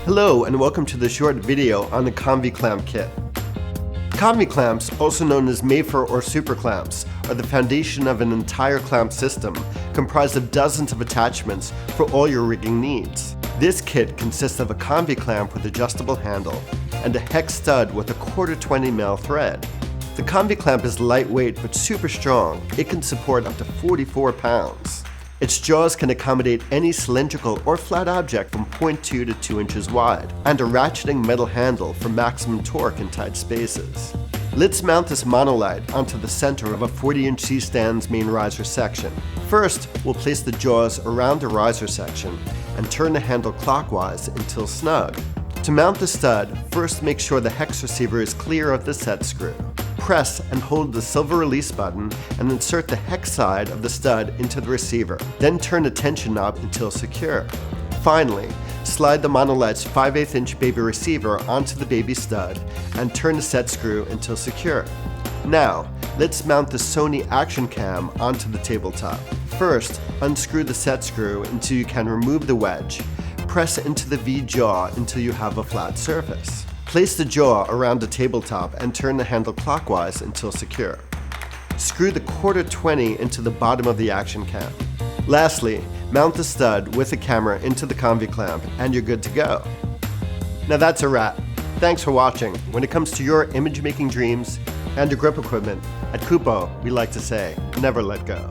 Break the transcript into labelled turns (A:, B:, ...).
A: Hello and welcome to the short video on the Convi Clamp kit. Convi clamps, also known as Mayfair or super clamps, are the foundation of an entire clamp system comprised of dozens of attachments for all your rigging needs. This kit consists of a Convi clamp with adjustable handle and a hex stud with a 1/4-20 mil thread. The Convi clamp is lightweight but super strong. It can support up to 44 pounds. Its jaws can accommodate any cylindrical or flat object from 0.2 to 2 inches wide, and a ratcheting metal handle for maximum torque in tight spaces. Let's mount this monolight onto the center of a 40-inch C-stand's main riser section. First, we'll place the jaws around the riser section and turn the handle clockwise until snug. To mount the stud, first make sure the hex receiver is clear of the set screw. Press and hold the silver release button and insert the hex side of the stud into the receiver. Then turn the tension knob until secure. Finally, slide the monolight's 5/8-inch baby receiver onto the baby stud and turn the set screw until secure. Now, let's mount the Sony action cam onto the tabletop. First, unscrew the set screw until you can remove the wedge. Press into the V jaw until you have a flat surface. Place the jaw around the tabletop and turn the handle clockwise until secure. Screw the 1/4-20 into the bottom of the action cam. Lastly, mount the stud with the camera into the Convi clamp and you're good to go. Now that's a wrap. Thanks for watching. When it comes to your image making dreams and your grip equipment, at Kupo, we like to say, never let go.